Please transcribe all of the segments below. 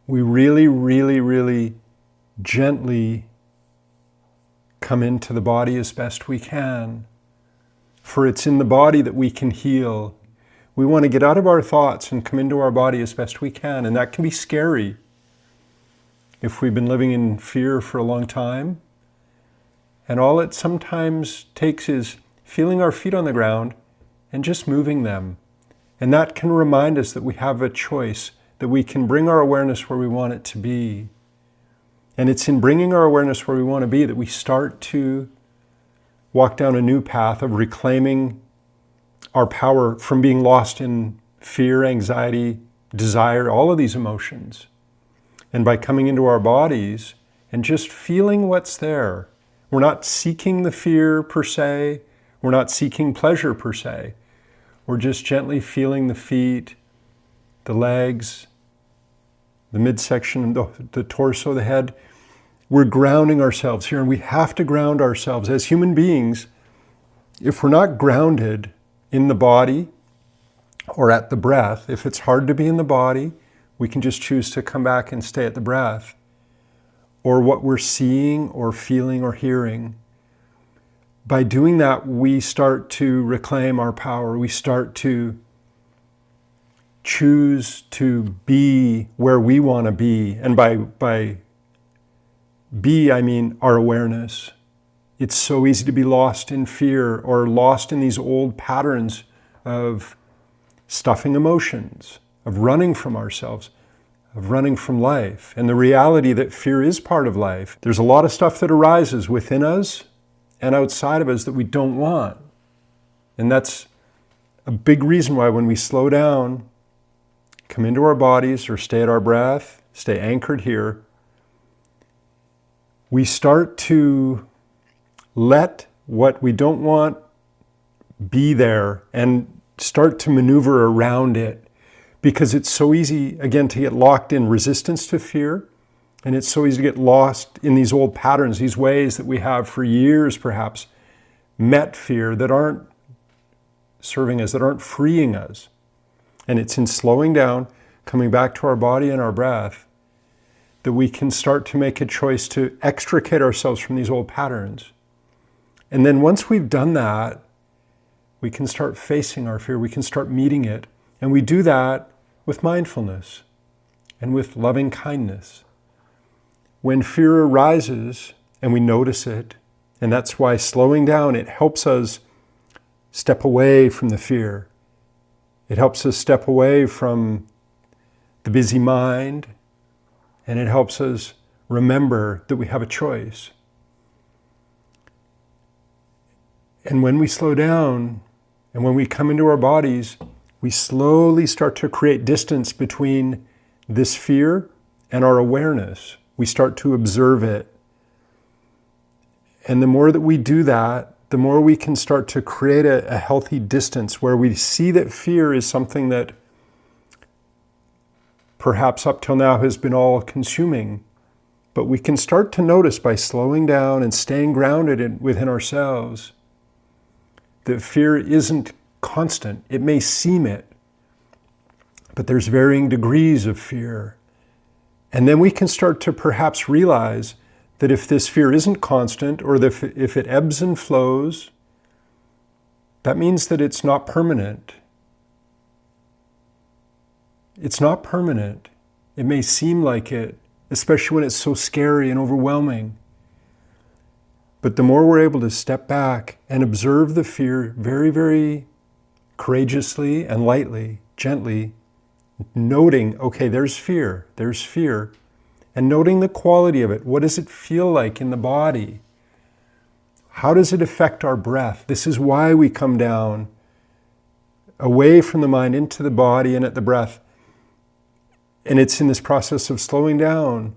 we really, really, really gently come into the body as best we can. For it's in the body that we can heal. We want to get out of our thoughts and come into our body as best we can, and that can be scary if we've been living in fear for a long time. And all it sometimes takes is feeling our feet on the ground and just moving them. And that can remind us that we have a choice, that we can bring our awareness where we want it to be. And it's in bringing our awareness where we want to be that we start to walk down a new path of reclaiming our power from being lost in fear, anxiety, desire, all of these emotions. And by coming into our bodies and just feeling what's there, we're not seeking the fear per se, we're not seeking pleasure per se. We're just gently feeling the feet, the legs, the midsection, the torso, the head. We're grounding ourselves here, and we have to ground ourselves. As human beings, if we're not grounded in the body or at the breath, if it's hard to be in the body, we can just choose to come back and stay at the breath, or what we're seeing or feeling or hearing. By doing that, we start to reclaim our power. We start to choose to be where we want to be. And by be, I mean our awareness. It's so easy to be lost in fear or lost in these old patterns of stuffing emotions, of running from ourselves, of running from life. And the reality that fear is part of life. There's a lot of stuff that arises within us and outside of us that we don't want. And that's a big reason why when we slow down, come into our bodies or stay at our breath, stay anchored here, we start to let what we don't want be there and start to maneuver around it, because it's so easy, again, to get locked in resistance to fear. And it's so easy to get lost in these old patterns, these ways that we have for years perhaps met fear that aren't serving us, that aren't freeing us. And it's in slowing down, coming back to our body and our breath, that we can start to make a choice to extricate ourselves from these old patterns. And then once we've done that, we can start facing our fear, we can start meeting it. And we do that with mindfulness and with loving kindness. When fear arises and we notice it, and that's why slowing down, it helps us step away from the fear. It helps us step away from the busy mind, and it helps us remember that we have a choice. And when we slow down, and when we come into our bodies, we slowly start to create distance between this fear and our awareness. We start to observe it. And the more that we do that, the more we can start to create a healthy distance where we see that fear is something that perhaps up till now has been all-consuming. But we can start to notice by slowing down and staying grounded within ourselves that fear isn't constant. It may seem it, but there's varying degrees of fear. And then we can start to perhaps realize that if this fear isn't constant, or if it ebbs and flows, that means that it's not permanent. It's not permanent. It may seem like it, especially when it's so scary and overwhelming. But the more we're able to step back and observe the fear very, very courageously and lightly, gently, noting, okay, there's fear, and noting the quality of it. What does it feel like in the body? How does it affect our breath? This is why we come down away from the mind into the body and at the breath. And it's in this process of slowing down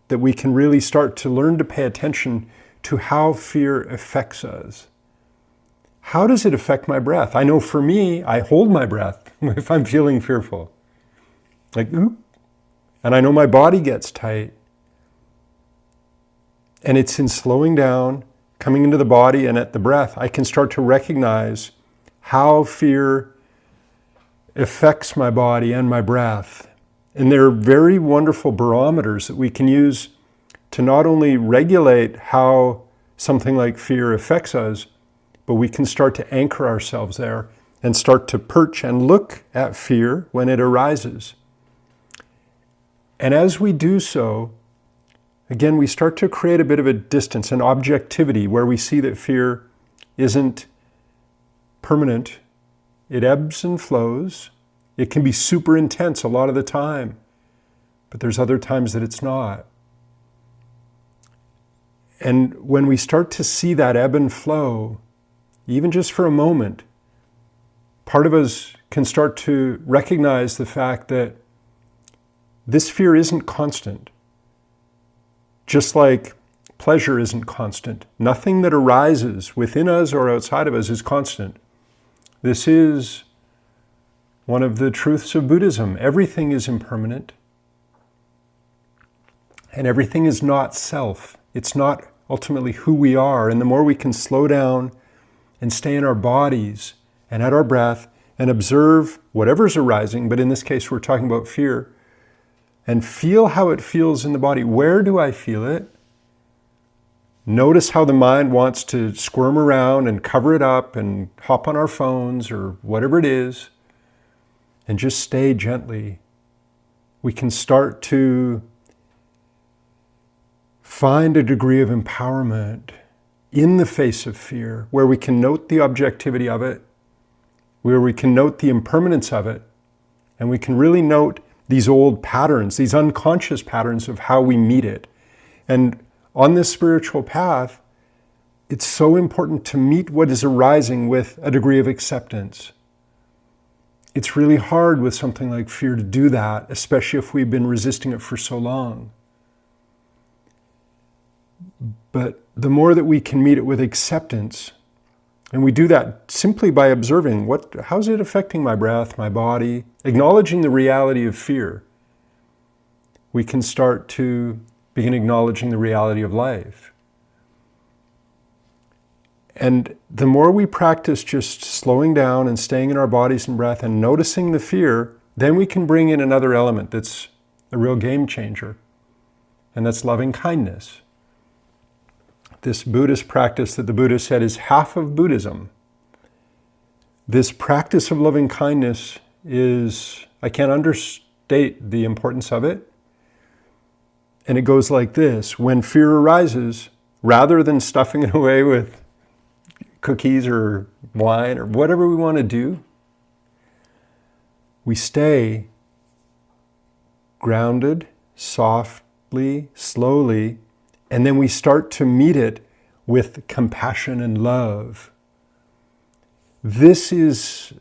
that we can really start to learn to pay attention to how fear affects us. How does it affect my breath? I know for me, I hold my breath if I'm feeling fearful. Like, oop. And I know my body gets tight. And it's in slowing down, coming into the body and at the breath, I can start to recognize how fear affects my body and my breath. And they're very wonderful barometers that we can use to not only regulate how something like fear affects us, but we can start to anchor ourselves there and start to perch and look at fear when it arises. And as we do so, again, we start to create a bit of a distance, an objectivity, where we see that fear isn't permanent. It ebbs and flows. It can be super intense a lot of the time, but there's other times that it's not. And when we start to see that ebb and flow, even just for a moment, part of us can start to recognize the fact that this fear isn't constant. Just like pleasure isn't constant. Nothing that arises within us or outside of us is constant. This is one of the truths of Buddhism. Everything is impermanent. And everything is not self. It's not ultimately who we are. And the more we can slow down and stay in our bodies and at our breath and observe whatever's arising, but in this case we're talking about fear, and feel how it feels in the body. Where do I feel it? Notice how the mind wants to squirm around and cover it up and hop on our phones or whatever it is, and just stay gently. We can start to find a degree of empowerment in the face of fear, where we can note the objectivity of it, where we can note the impermanence of it, and we can really note these old patterns, these unconscious patterns of how we meet it. And on this spiritual path, it's so important to meet what is arising with a degree of acceptance. It's really hard with something like fear to do that, especially if we've been resisting it for so long. But the more that we can meet it with acceptance, and we do that simply by observing how's it affecting my breath, my body, acknowledging the reality of fear, we can start to begin acknowledging the reality of life. And the more we practice just slowing down and staying in our bodies and breath and noticing the fear, then we can bring in another element that's a real game changer, and that's loving kindness. This Buddhist practice that the Buddha said is half of Buddhism. This practice of loving kindness is, I can't understate the importance of it. And it goes like this: when fear arises, rather than stuffing it away with cookies or wine or whatever we want to do, we stay grounded, softly, slowly, and then we start to meet it with compassion and love. This is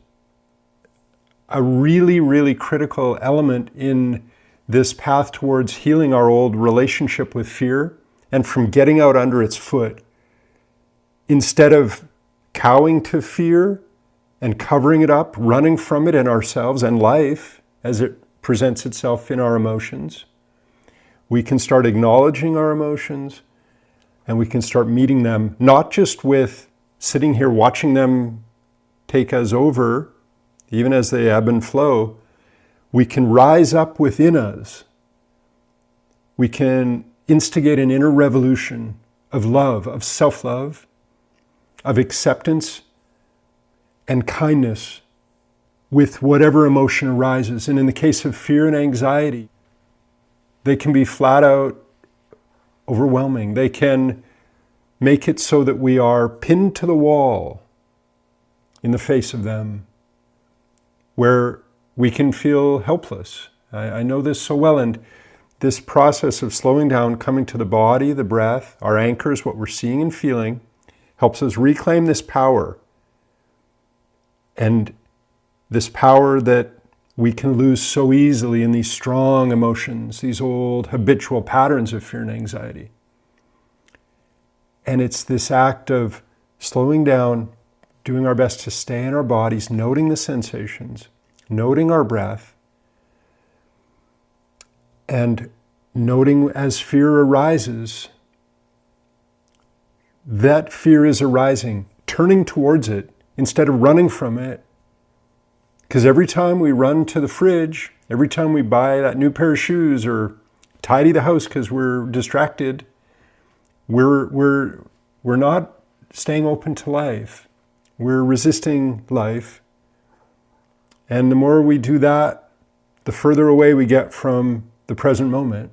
a really, really critical element in this path towards healing our old relationship with fear and from getting out under its foot. Instead of cowing to fear and covering it up, running from it in ourselves and life as it presents itself in our emotions, we can start acknowledging our emotions, and we can start meeting them, not just with sitting here watching them take us over, even as they ebb and flow. We can rise up within us. We can instigate an inner revolution of love, of self-love, of acceptance and kindness with whatever emotion arises. And in the case of fear and anxiety, they can be flat out overwhelming. They can make it so that we are pinned to the wall in the face of them, where we can feel helpless. I know this so well, and this process of slowing down, coming to the body, the breath, our anchors, what we're seeing and feeling, helps us reclaim this power. And this power that we can lose so easily in these strong emotions, these old habitual patterns of fear and anxiety. And it's this act of slowing down, doing our best to stay in our bodies, noting the sensations, noting our breath, and noting as fear arises, that fear is arising, turning towards it instead of running from it, Because every time we run to the fridge, every time we buy that new pair of shoes or tidy the house because we're distracted, we're not staying open to life. We're resisting life. And the more we do that, the further away we get from the present moment.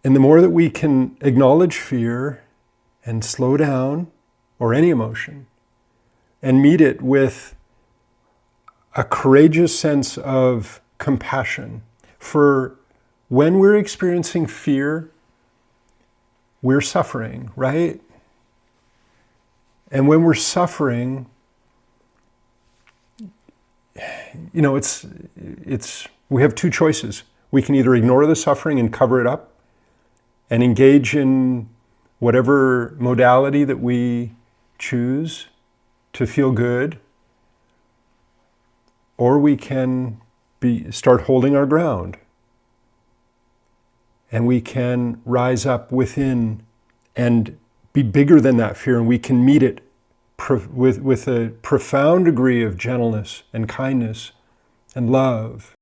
And the more that we can acknowledge fear and slow down, or any emotion, and meet it with a courageous sense of compassion. For when we're experiencing fear, we're suffering, right? And when we're suffering, we have two choices. We can either ignore the suffering and cover it up and engage in whatever modality that we choose to feel good, or we can start holding our ground, and we can rise up within and be bigger than that fear, and we can meet it with a profound degree of gentleness and kindness and love.